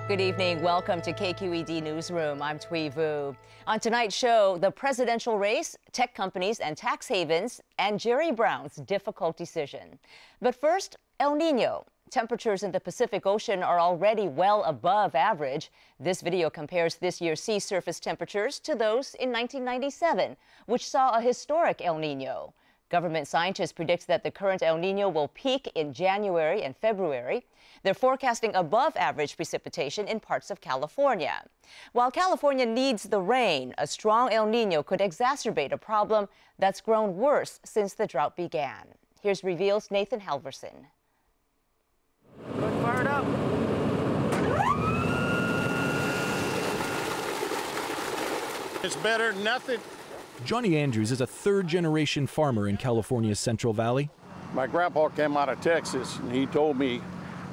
Good evening. Welcome to KQED Newsroom. I'm Thuy Vu. On tonight's show, the presidential race, tech companies and tax havens, and Jerry Brown's difficult decision. But first, El Nino. Temperatures in the Pacific Ocean are already well above average. This video compares this year's sea surface temperatures to those in 1997, which saw a historic El Nino. Government scientists predict that the current El Nino will peak in January and February. They're forecasting above average precipitation in parts of California. While California needs the rain, a strong El Nino could exacerbate a problem that's grown worse since the drought began. Here's Reveal's Nathan Halverson. Look fired up. It's better than nothing. Johnny Andrews is a third-generation farmer in California's Central Valley. My grandpa came out of Texas, and he told me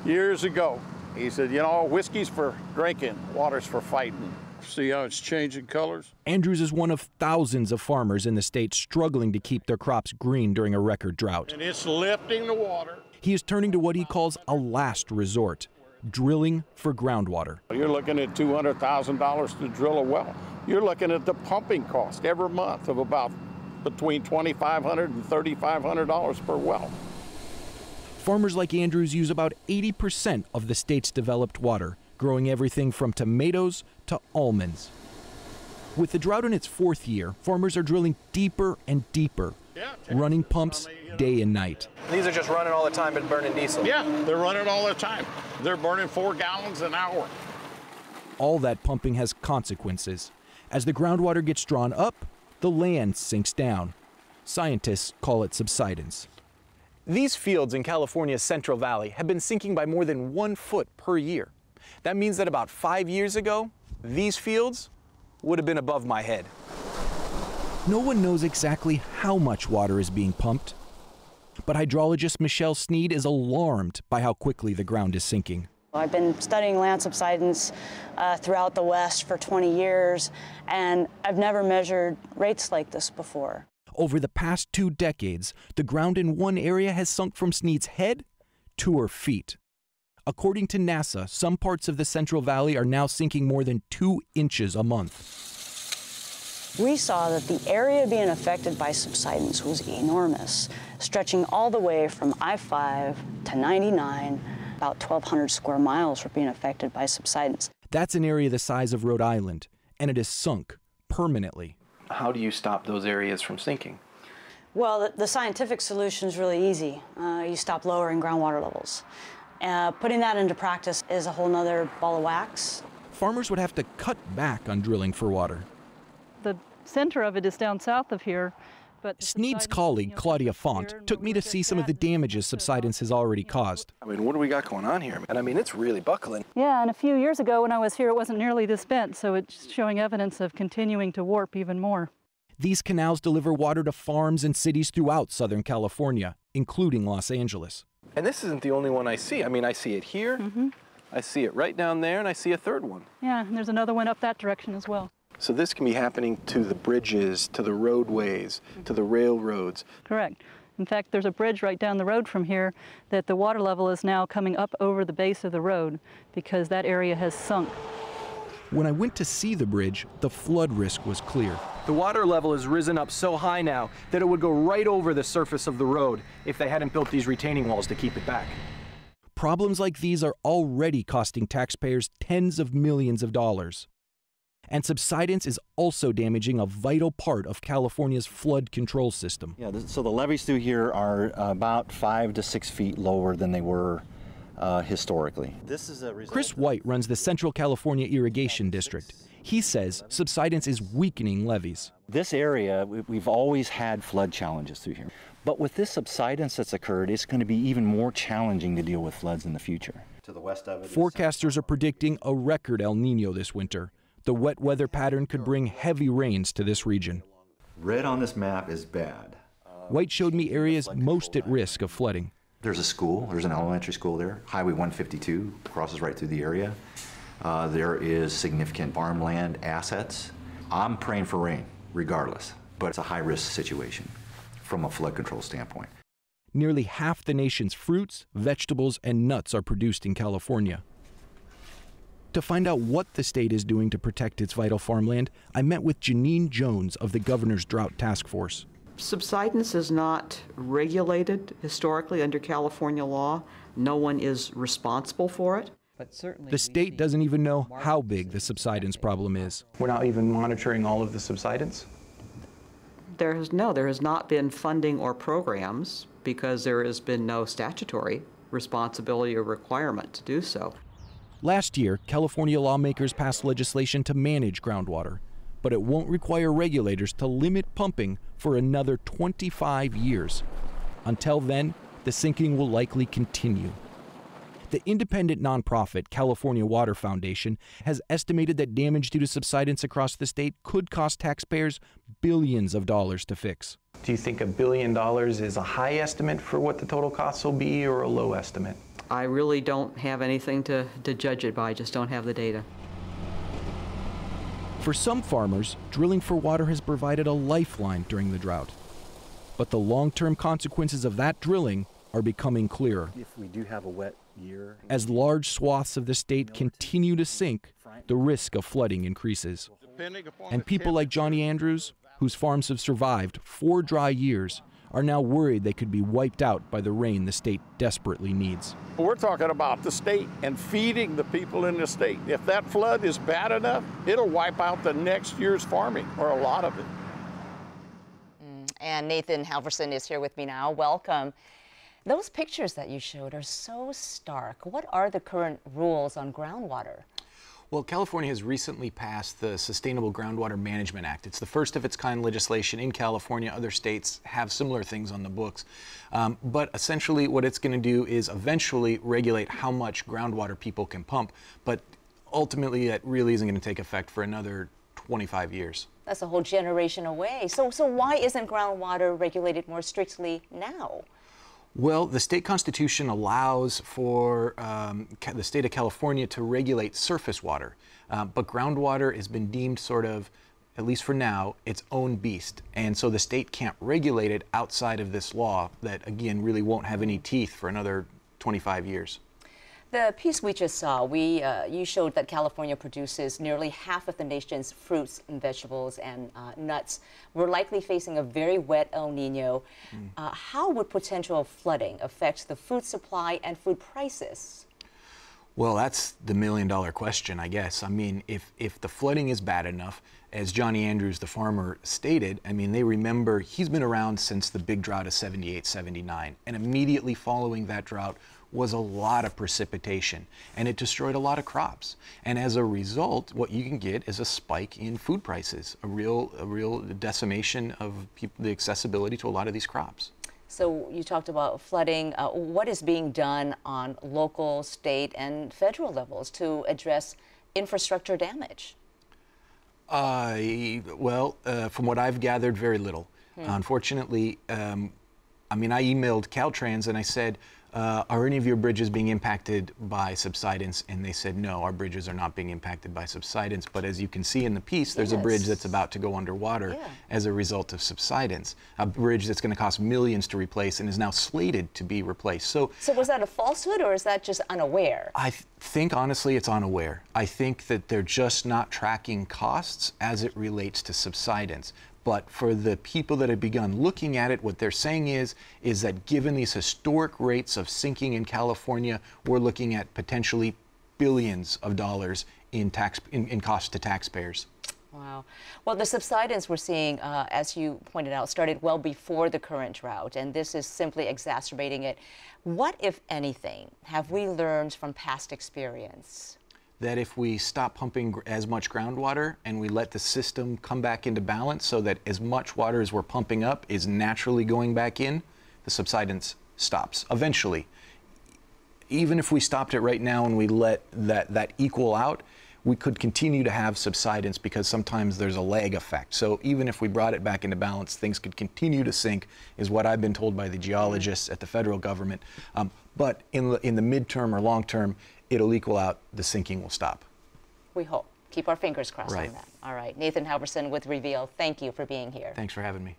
years ago, he said, you know, whiskey's for drinking, water's for fighting. See how it's changing colors? Andrews is one of thousands of farmers in the state struggling to keep their crops green during a record drought. And it's lifting the water. He is turning to what he calls a last resort, drilling for groundwater. You're looking at $200,000 to drill a well. You're looking at the pumping cost every month of about between $2,500 and $3,500 per well. Farmers like Andrews use about 80% of the state's developed water, growing everything from tomatoes to almonds. With the drought in its fourth year, farmers are drilling deeper and deeper, running pumps day and night. These are just running all the time but burning diesel? Yeah, they're running all the time. They're burning 4 gallons an hour. All that pumping has consequences. As the groundwater gets drawn up, the land sinks down. Scientists call it subsidence. These fields in California's Central Valley have been sinking by more than 1 foot per year. That means that about 5 years ago, these fields would have been above my head. No one knows exactly how much water is being pumped, but hydrologist Michelle Sneed is alarmed by how quickly the ground is sinking. I've been studying land subsidence throughout the West for 20 years, and I've never measured rates like this before. Over the past 2 decades, the ground in one area has sunk from Sneed's head to her feet. According to NASA, some parts of the Central Valley are now sinking more than 2 inches a month. We saw that the area being affected by subsidence was enormous, stretching all the way from I-5 to 99. About 1,200 square miles were being affected by subsidence. That's an area the size of Rhode Island, and it is sunk permanently. How do you stop those areas from sinking? Well, the scientific solution is really easy. You stop lowering groundwater levels. Putting that into practice is a whole nother ball of wax. Farmers would have to cut back on drilling for water. The center of it is down south of here. But Sneed's colleague, Claudia Font, took me to see some of the damages subsidence has already caused. I mean, what do we got going on here? And I mean, it's really buckling. Yeah, and a few years ago when I was here, it wasn't nearly this bent, so it's showing evidence of continuing to warp even more. These canals deliver water to farms and cities throughout Southern California, including Los Angeles. And this isn't the only one I see. I mean, I see it here, I see it right down there, and I see a third one. Yeah, and there's another one up that direction as well. So this can be happening to the bridges, to the roadways, to the railroads. Correct. In fact, there's a bridge right down the road from here that the water level is now coming up over the base of the road because that area has sunk. When I went to see the bridge, the flood risk was clear. The water level has risen up so high now that it would go right over the surface of the road if they hadn't built these retaining walls to keep it back. Problems like these are already costing taxpayers tens of millions of dollars. And subsidence is also damaging a vital part of California's flood control system. Yeah, so the levees through here are about 5 to 6 feet lower than they were historically. This is a result. Chris White runs the Central California Irrigation District. He says subsidence is weakening levees. This area, we've always had flood challenges through here. But with this subsidence that's occurred, it's going to be even more challenging to deal with floods in the future. To the west of it, forecasters are predicting a record El Nino this winter. The wet weather pattern could bring heavy rains to this region. Red on this map is bad. White showed me areas most at risk of flooding. There's a school, there's an elementary school there. Highway 152 crosses right through the area. There is significant farmland assets. I'm praying for rain, regardless, but it's a high-risk situation from a flood control standpoint. Nearly half the nation's fruits, vegetables, and nuts are produced in California. to find out what the state is doing to protect its vital farmland, I met with Janine Jones of the governor's Drought Task Force. Subsidence is not regulated historically under California law. No one is responsible for it. But certainly the state doesn't even know how big the subsidence problem is. We're not even monitoring all of the subsidence? There has not been funding or programs because there has been no statutory responsibility or requirement to do so. Last year, California lawmakers passed legislation to manage groundwater, but it won't require regulators to limit pumping for another 25 years. Until then, the sinking will likely continue. The independent nonprofit California Water Foundation has estimated that damage due to subsidence across the state could cost taxpayers billions of dollars to fix. Do you think $1 billion is a high estimate for what the total costs will be, or a low estimate? I really don't have anything to judge it by. I just don't have the data. For some farmers, drilling for water has provided a lifeline during the drought. But the long-term consequences of that drilling are becoming clearer. If we do have a wet year, as large swaths of the state continue to sink, the risk of flooding increases. And people like Johnny Andrews, whose farms have survived 4 dry years, are now worried they could be wiped out by the rain the state desperately needs. We're talking about the state and feeding the people in the state. If that flood is bad enough, it'll wipe out the next year's farming, or a lot of it. And Nathan Halverson is here with me now. Welcome. Those pictures that you showed are so stark. What are the current rules on groundwater? Well, California has recently passed the Sustainable Groundwater Management Act. It's the first of its kind legislation in California. Other states have similar things on the books. But essentially what it's going to do is eventually regulate how much groundwater people can pump. But ultimately that really isn't going to take effect for another 25 years. That's a whole generation away. So why isn't groundwater regulated more strictly now? Well, the state constitution allows for the state of California to regulate surface water, but groundwater has been deemed sort of, at least for now, its own beast. And so the state can't regulate it outside of this law that, again, really won't have any teeth for another 25 years. The piece we just saw, you showed that California produces nearly half of the nation's fruits and vegetables and nuts. We're likely facing a very wet El Nino. How would potential flooding affect the food supply and food prices? Well, that's the million-dollar question, I guess. I mean, if the flooding is bad enough, as Johnny Andrews, the farmer, stated, I mean, they remember he's been around since the big drought of 78, 79. And immediately following that drought was a lot of precipitation, and it destroyed a lot of crops. And as a result, what you can get is a spike in food prices, a real decimation of the accessibility to a lot of these crops. So you talked about flooding. What is being done on local, state, and federal levels to address infrastructure damage? Well, from what I've gathered, very little. Unfortunately, I mean, I emailed Caltrans and I said, are any of your bridges being impacted by subsidence? And they said, no, our bridges are not being impacted by subsidence. But as you can see in the piece, there's a bridge that's about to go underwater as a result of subsidence. A bridge that's going to cost millions to replace and is now slated to be replaced. So was that a falsehood, or is that just unaware? I think, honestly, it's unaware. I think that they're just not tracking costs as it relates to subsidence. But for the people that have begun looking at it, what they're saying is that given these historic rates of sinking in California, we're looking at potentially billions of dollars in cost to taxpayers. Wow. Well, the subsidence we're seeing, as you pointed out, started well before the current drought, and this is simply exacerbating it. What, if anything, have we learned from past experience? That if we stop pumping as much groundwater and we let the system come back into balance so that as much water as we're pumping up is naturally going back in, the subsidence stops eventually. Even if we stopped it right now and we let that equal out, we could continue to have subsidence because sometimes there's a lag effect. So even if we brought it back into balance, things could continue to sink, is what I've been told by the geologists at the federal government. But in the midterm or long term, it'll equal out, the sinking will stop. We hope. Keep our fingers crossed on that. All right. Nathan Halverson with Reveal, thank you for being here. Thanks for having me.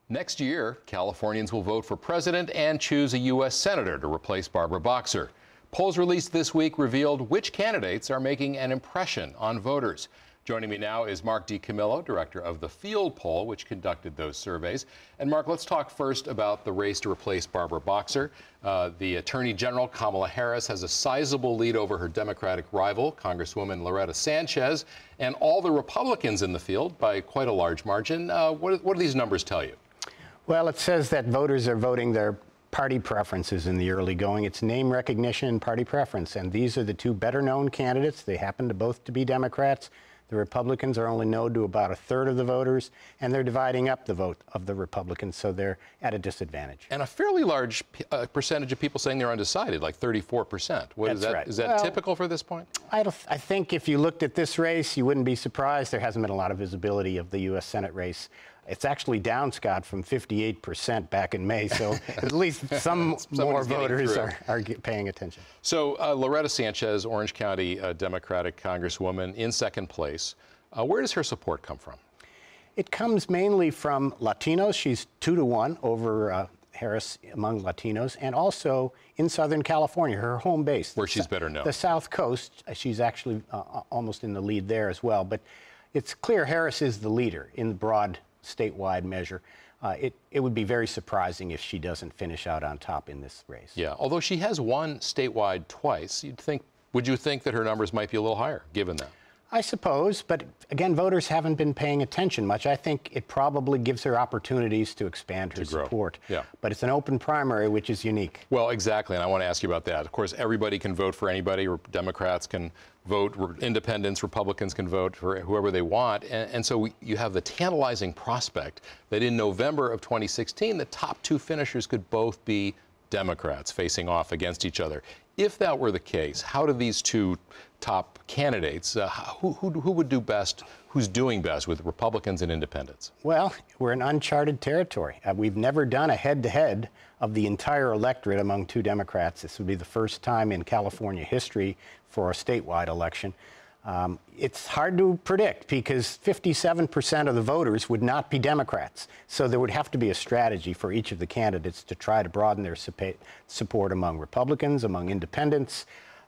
Next year, Californians will vote for president and choose a U.S. senator to replace Barbara Boxer. Polls released this week revealed which candidates are making an impression on voters. Joining me now is Mark DiCamillo, director of the Field Poll, which conducted those surveys. And Mark, let's talk first about the race to replace Barbara Boxer. The Attorney General, Kamala Harris, has a sizable lead over her Democratic rival, Congresswoman Loretta Sanchez, and all the Republicans in the field by quite a large margin. What do these numbers tell you? Well, it says that voters are voting their party preferences in the early going. It's name recognition and party preference. And these are the two better-known candidates. They happen to both to be Democrats. The Republicans are only known to about a third of the voters, and they're dividing up the vote of the Republicans, so they're at a disadvantage. And a fairly large percentage of people saying they're undecided, like 34%. That's right. Is that typical for this point? I think if you looked at this race, you wouldn't be surprised. There hasn't been a lot of visibility of the U.S. Senate race. It's actually down, Scott, from 58% back in May, so at least some more voters are paying attention. So Loretta Sanchez, Orange County Democratic Congresswoman, in second place. Where does her support come from? It comes mainly from Latinos. She's 2-1 over Harris among Latinos, and also in Southern California, her home base. Where she's better known. The South Coast, she's actually almost in the lead there as well. But it's clear Harris is the leader in the broad statewide measure. It would be very surprising if she doesn't finish out on top in this race. Yeah, although she has won statewide twice, would you think that her numbers might be a little higher, given that? I suppose, but again, voters haven't been paying attention much. I think it probably gives her opportunities to expand her support. Yeah. But it's an open primary, which is unique. Well, exactly, and I want to ask you about that. Of course, everybody can vote for anybody. Democrats can vote, independents, Republicans can vote for whoever they want. And so you have the tantalizing prospect that in November of 2016, the top two finishers could both be Democrats facing off against each other. If that were the case, how do these two top candidates, who would do best, who's doing best with Republicans and independents? Well, we're in uncharted territory. We've never done a head-to-head of the entire electorate among two Democrats. This would be the first time in California history for a statewide election. It's hard to predict because 57% of the voters would not be Democrats. So there would have to be a strategy for each of the candidates to try to broaden their support among Republicans, among independents.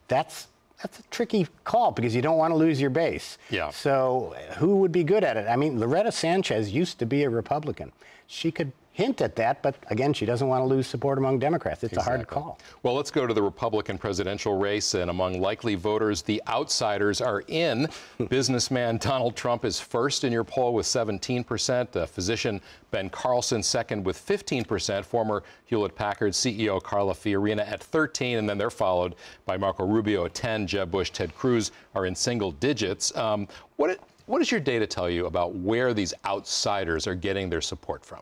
That's a tricky call because you don't want to lose your base. Yeah. So who would be good at it? I mean, Loretta Sanchez used to be a Republican. She could hint at that, but again, she doesn't want to lose support among Democrats. It's a hard call. Well, let's go to the Republican presidential race, and among likely voters, the outsiders are in. Businessman Donald Trump is first in your poll with 17%. Physician Ben Carlson second with 15%. Former Hewlett-Packard CEO Carla Fiorina at 13%, and then they're followed by Marco Rubio at 10%. Jeb Bush, Ted Cruz are in single digits. What does your data tell you about where these outsiders are getting their support from?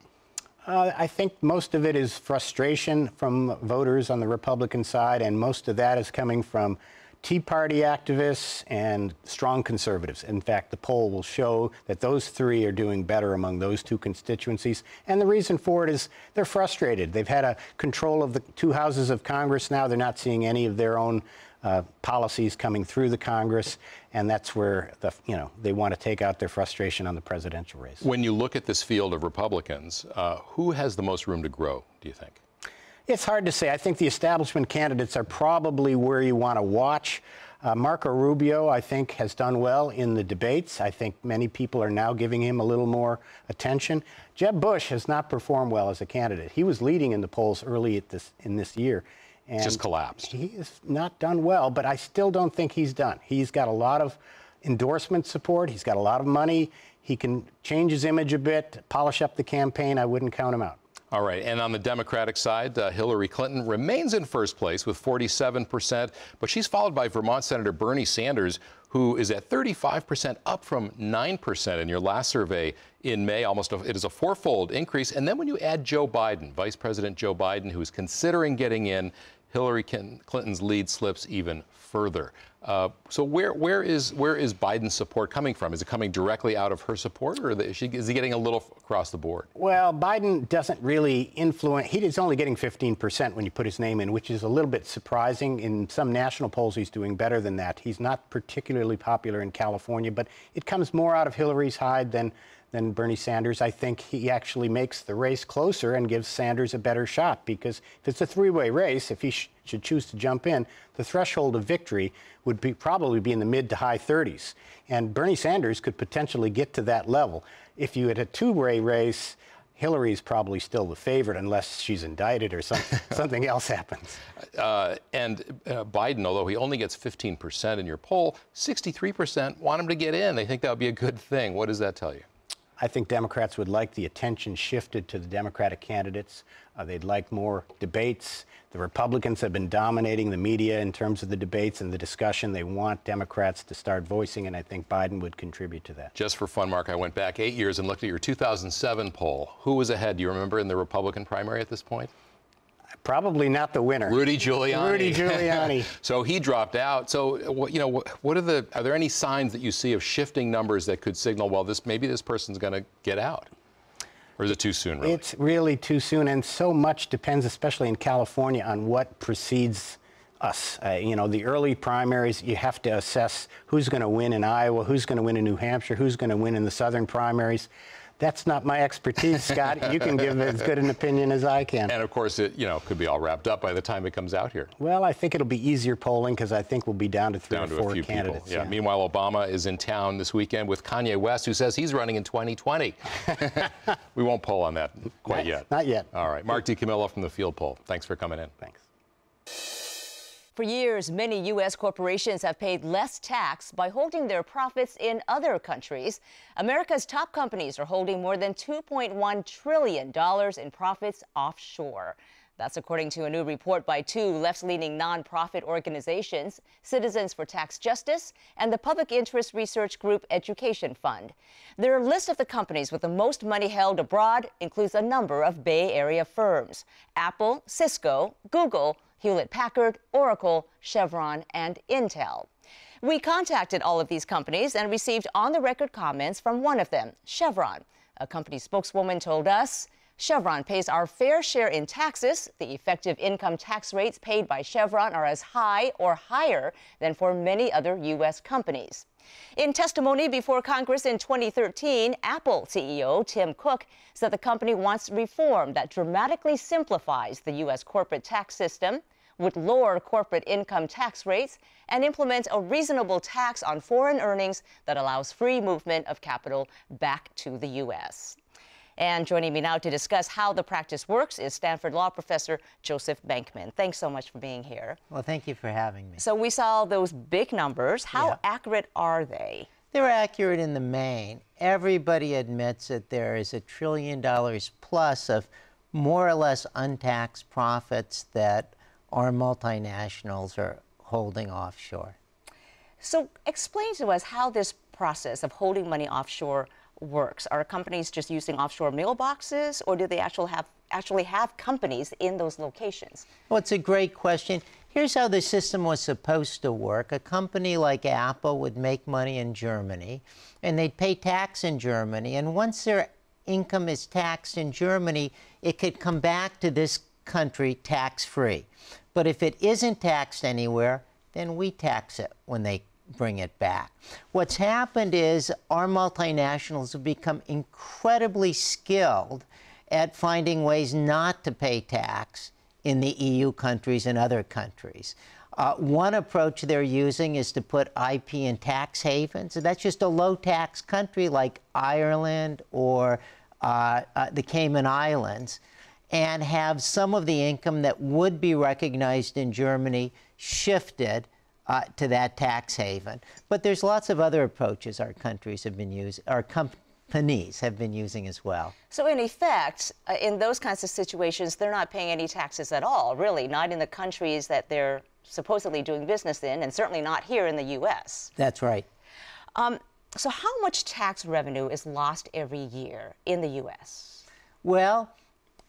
I think most of it is frustration from voters on the Republican side, and most of that is coming from Tea Party activists and strong conservatives. In fact, the poll will show that those three are doing better among those two constituencies. And the reason for it is they're frustrated. They've had a control of the two houses of Congress now. They're not seeing any of their own policies coming through the Congress, and that's where they want to take out their frustration on the presidential race. When you look at this field of Republicans, who has the most room to grow, do you think? It's hard to say. I think the establishment candidates are probably where you want to watch. Marco Rubio, I think, has done well in the debates. I think many people are now giving him a little more attention. Jeb Bush has not performed well as a candidate. He was leading in the polls early in this year. And just collapsed. He has not done well, but I still don't think he's done. He's got a lot of endorsement support. He's got a lot of money. He can change his image a bit, polish up the campaign. I wouldn't count him out. All right, and on the Democratic side, Hillary Clinton remains in first place with 47%, but she's followed by Vermont Senator Bernie Sanders, who is at 35%, up from 9% in your last survey in May. It is a fourfold increase. And then when you add Joe Biden, Vice President Joe Biden, who is considering getting in, Hillary Clinton's lead slips even further. So where is Biden's support coming from? Is it coming directly out of her support, or is he getting a little across the board? Well, Biden doesn't really influence. He is only getting 15% when you put his name in, which is a little bit surprising. In some national polls, he's doing better than that. He's not particularly popular in California, but it comes more out of Hillary's hide than Bernie Sanders. I think he actually makes the race closer and gives Sanders a better shot, because if it's a three-way race, if he should choose to jump in, the threshold of victory would probably be in the mid to high 30s. And Bernie Sanders could potentially get to that level. If you had a two-way race, Hillary's probably still the favorite unless she's indicted or something else happens. Biden, although he only gets 15% in your poll, 63% want him to get in. They think that would be a good thing. What does that tell you? I think Democrats would like the attention shifted to the Democratic candidates. They'd like more debates. The Republicans have been dominating the media in terms of the debates and the discussion. They want Democrats to start voicing, and I think Biden would contribute to that. Just for fun, Mark, I went back 8 years and looked at your 2007 poll. Who was ahead, do you remember, in the Republican primary at this point? Probably not the winner. Rudy Giuliani. Rudy Giuliani. So he dropped out. So, you know, are there any signs that you see of shifting numbers that could signal, well, maybe this person's going to get out? Or is it too soon, really? It's really too soon, and so much depends, especially in California, on what precedes us. You know, the early primaries, you have to assess who's going to win in Iowa, who's going to win in New Hampshire, who's going to win in the southern primaries. That's not my expertise, Scott. You can give as good an opinion as I can. And of course, it could be all wrapped up by the time it comes out here. Well, I think it'll be easier polling because I think we'll be down to three or four candidates. Yeah. Meanwhile, Obama is in town this weekend with Kanye West, who says he's running in 2020. We won't poll on that quite yet. Not yet. All right. Mark DiCamillo from the Field Poll. Thanks for coming in. Thanks. For years, many U.S. corporations have paid less tax by holding their profits in other countries. America's top companies are holding more than $2.1 trillion in profits offshore. That's according to a new report by two left-leaning nonprofit organizations, Citizens for Tax Justice and the public interest research group Education Fund. Their list of the companies with the most money held abroad includes a number of Bay Area firms: Apple, Cisco, Google, Hewlett-Packard, Oracle, Chevron, and Intel. We contacted all of these companies and received on-the-record comments from one of them, Chevron. A company spokeswoman told us, Chevron pays our fair share in taxes. The effective income tax rates paid by Chevron are as high or higher than for many other U.S. companies. In testimony before Congress in 2013, Apple CEO Tim Cook said the company wants reform that dramatically simplifies the U.S. corporate tax system, would lower corporate income tax rates, and implement a reasonable tax on foreign earnings that allows free movement of capital back to the U.S. And joining me now to discuss how the practice works is Stanford Law Professor Joseph Bankman. Thanks so much for being here. Well, thank you for having me. So we saw those big numbers. How accurate are they? They're accurate in the main. Everybody admits that there is $1 trillion plus of more or less untaxed profits that our multinationals are holding offshore. So explain to us how this process of holding money offshore works. Are companies just using offshore mailboxes, or do they actually have companies in those locations? Well, it's a great question. Here's how the system was supposed to work. A company like Apple would make money in Germany, and they'd pay tax in Germany. And once their income is taxed in Germany, it could come back to this country tax-free. But if it isn't taxed anywhere, then we tax it when they bring it back. What's happened is our multinationals have become incredibly skilled at finding ways not to pay tax in the EU countries and other countries. One approach they're using is to put IP in tax havens. So that's just a low-tax country like Ireland or the Cayman Islands, and have some of the income that would be recognized in Germany shifted to that tax haven. But there's lots of other approaches our countries have been using, our companies have been using as well. So in effect, in those kinds of situations, they're not paying any taxes at all, really, not in the countries that they're supposedly doing business in, and certainly not here in the U.S. That's right. So how much tax revenue is lost every year in the U.S.? Well,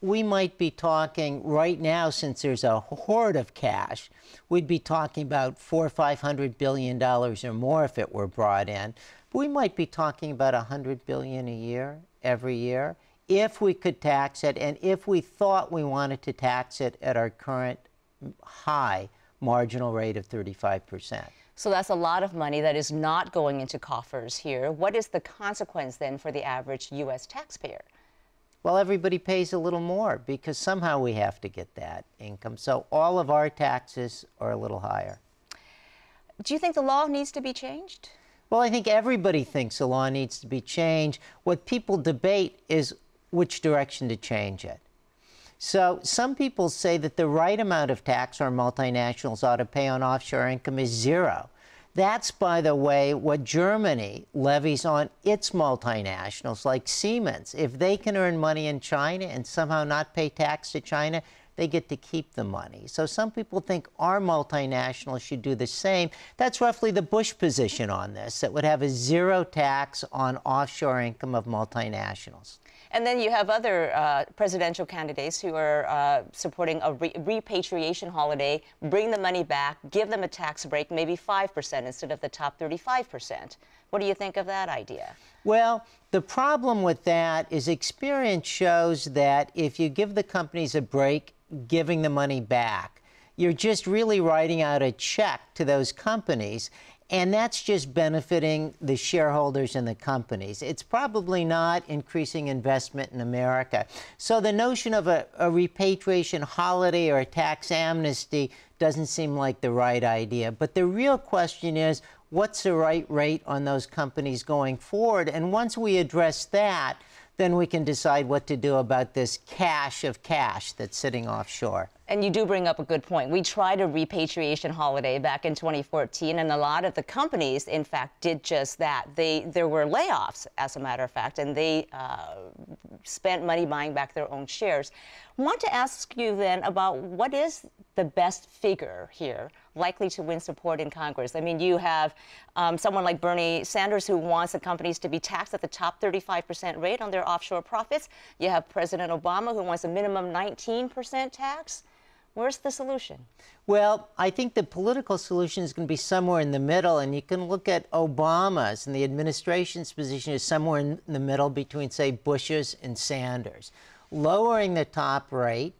we might be talking right now, since there's a hoard of cash, we'd be talking about $400 or $500 billion or more if it were brought in. But we might be talking about $100 billion a year, every year, if we could tax it, and if we thought we wanted to tax it at our current high marginal rate of 35%. So that's a lot of money that is not going into coffers here. What is the consequence then for the average U.S. taxpayer? well, everybody pays a little more because somehow we have to get that income. So all of our taxes are a little higher. Do you think the law needs to be changed? Well, I think everybody thinks the law needs to be changed. What people debate is which direction to change it. So some people say that the right amount of tax our multinationals ought to pay on offshore income is 0. That's, by the way, what Germany levies on its multinationals, like Siemens. If they can earn money in China and somehow not pay tax to China, they get to keep the money. So some people think our multinationals should do the same. That's roughly the Bush position on this, that would have a 0 tax on offshore income of multinationals. And then you have other presidential candidates who are supporting a repatriation holiday, bring the money back, give them a tax break, maybe 5% instead of the top 35%. What do you think of that idea? Well, the problem with that is experience shows that if you give the companies a break, giving the money back, you're just really writing out a check to those companies, and that's just benefiting the shareholders in the companies. It's probably not increasing investment in America. So the notion of a repatriation holiday or a tax amnesty doesn't seem like the right idea. But the real question is, what's the right rate on those companies going forward? And once we address that, then we can decide what to do about this cache of cash that's sitting offshore. And you do bring up a good point. We tried a repatriation holiday back in 2014, and a lot of the companies, in fact, did just that. There were layoffs, as a matter of fact, and they spent money buying back their own shares. I want to ask you then about what is the best figure here likely to win support in Congress. I mean, you have someone like Bernie Sanders who wants the companies to be taxed at the top 35% rate on their offshore profits. You have President Obama who wants a minimum 19% tax. Where's the solution? Well, I think the political solution is going to be somewhere in the middle, and you can look at Obama's, and the administration's position is somewhere in the middle between, say, Bush's and Sanders. Lowering the top rate,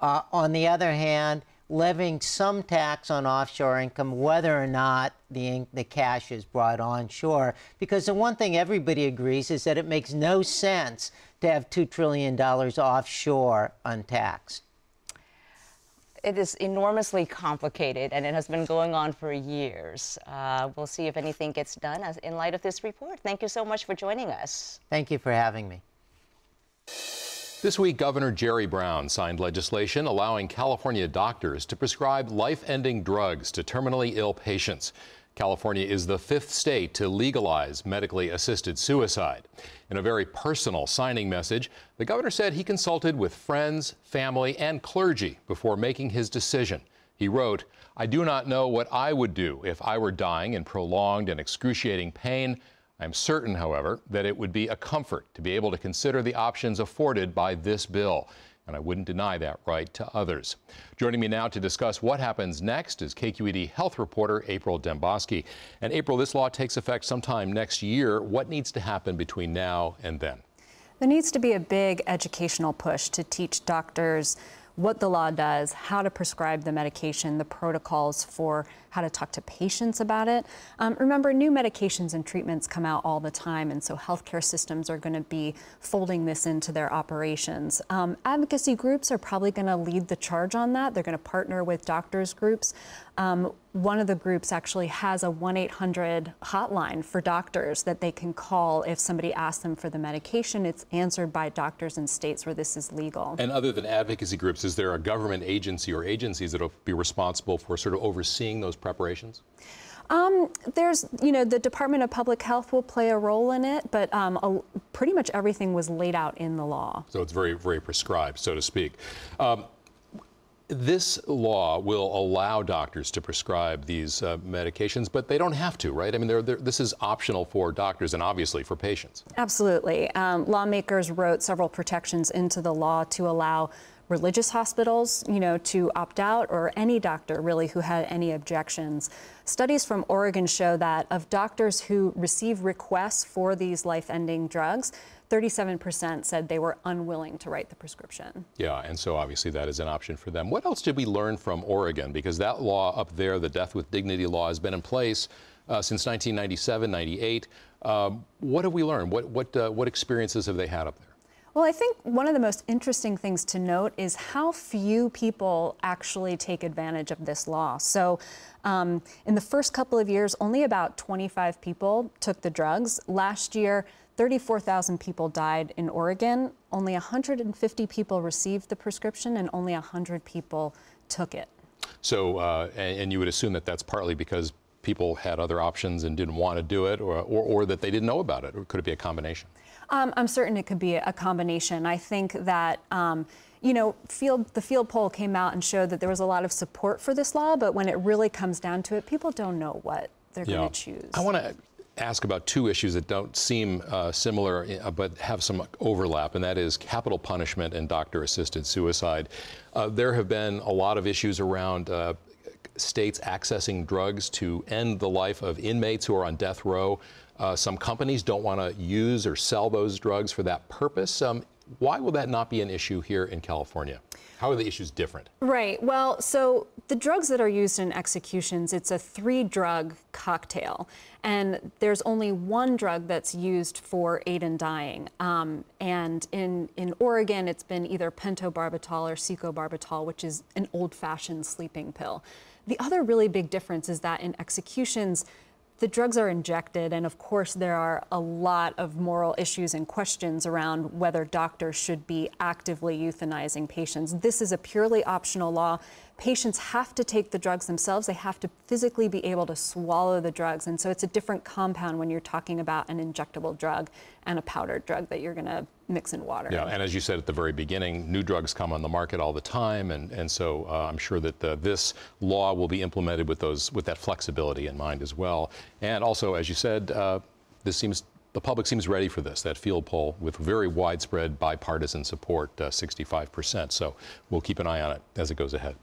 on the other hand, levying some tax on offshore income, whether or not the cash is brought onshore. Because the one thing everybody agrees is that it makes no sense to have $2 trillion offshore untaxed. It is enormously complicated, and it has been going on for years. We'll see if anything gets done in light of this report. Thank you so much for joining us. Thank you for having me. This week, Governor Jerry Brown signed legislation allowing California doctors to prescribe life-ending drugs to terminally ill patients. California is the 5th state to legalize medically assisted suicide. In a very personal signing message, the governor said he consulted with friends, family, and clergy before making his decision. He wrote, "I do not know what I would do if I were dying in prolonged and excruciating pain. I am certain, however, that it would be a comfort to be able to consider the options afforded by this bill. And I wouldn't deny that right to others." Joining me now to discuss what happens next is KQED health reporter April Dembosky. And April, this law takes effect sometime next year. What needs to happen between now and then? There needs to be a big educational push to teach doctors what the law does, how to prescribe the medication, the protocols for how to talk to patients about it. Remember, new medications and treatments come out all the time, and so healthcare systems are going to be folding this into their operations. Advocacy groups are probably going to lead the charge on that. They're going to partner with doctors' groups. One of the groups actually has a 1-800 hotline for doctors that they can call if somebody asks them for the medication. It's answered by doctors in states where this is legal. And other than advocacy groups, is there a government agency or agencies that will be responsible for sort of overseeing those preparations? There's, the Department of Public Health will play a role in it, but pretty much everything was laid out in the law. So it's very, very prescribed, so to speak. This law will allow doctors to prescribe these medications, but they don't have to, right? I mean, this is optional for doctors and obviously for patients. Absolutely. Lawmakers wrote several protections into the law to allow religious hospitals, to opt out, or any doctor really who had any objections. Studies from Oregon show that of doctors who receive requests for these life-ending drugs, 37% said they were unwilling to write the prescription. Yeah, and so obviously that is an option for them. What else did we learn from Oregon? Because that law up there, the Death with Dignity law, has been in place since 1997, 98. What have we learned? What experiences have they had up there? Well, I think one of the most interesting things to note is how few people actually take advantage of this law. So in the first couple of years, only about 25 people took the drugs. Last year, 34,000 people died in Oregon. Only 150 people received the prescription and only 100 people took it. So, and you would assume that that's partly because people had other options and didn't want to do it, or that they didn't know about it, or could it be a combination? I'm certain it could be a combination. I think that, you know, the field poll came out and showed that there was a lot of support for this law, but when it really comes down to it, people don't know what they're going to choose. I want to ask about two issues that don't seem similar, but have some overlap, and that is capital punishment and doctor-assisted suicide. There have been a lot of issues around states accessing drugs to end the life of inmates who are on death row. Some companies don't want to use or sell those drugs for that purpose. Why will that not be an issue here in California? How are the issues different? Right. Well, so the drugs that are used in executions, it's a 3-drug cocktail. And there's only one drug that's used for aid in dying. And in Oregon, it's been either pentobarbital or secobarbital, which is an old-fashioned sleeping pill. The other really big difference is that in executions, the drugs are injected, and of course there are a lot of moral issues and questions around whether doctors should be actively euthanizing patients. This is a purely optional law. Patients have to take the drugs themselves. They have to physically be able to swallow the drugs, and so it's a different compound when you're talking about an injectable drug and a powdered drug that you're going to mix in water. Yeah, and as you said at the very beginning, new drugs come on the market all the time, and so I'm sure that this law will be implemented with that flexibility in mind as well. And also, as you said, the public seems ready for this. That field poll with very widespread bipartisan support, 65%. So we'll keep an eye on it as it goes ahead.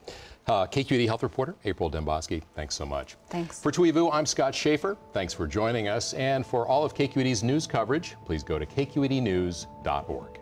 KQED Health Reporter April Dembosky, thanks so much. Thanks. For Thuy Vu, I'm Scott Shafer. Thanks for joining us. And for all of KQED's news coverage, please go to kqednews.org.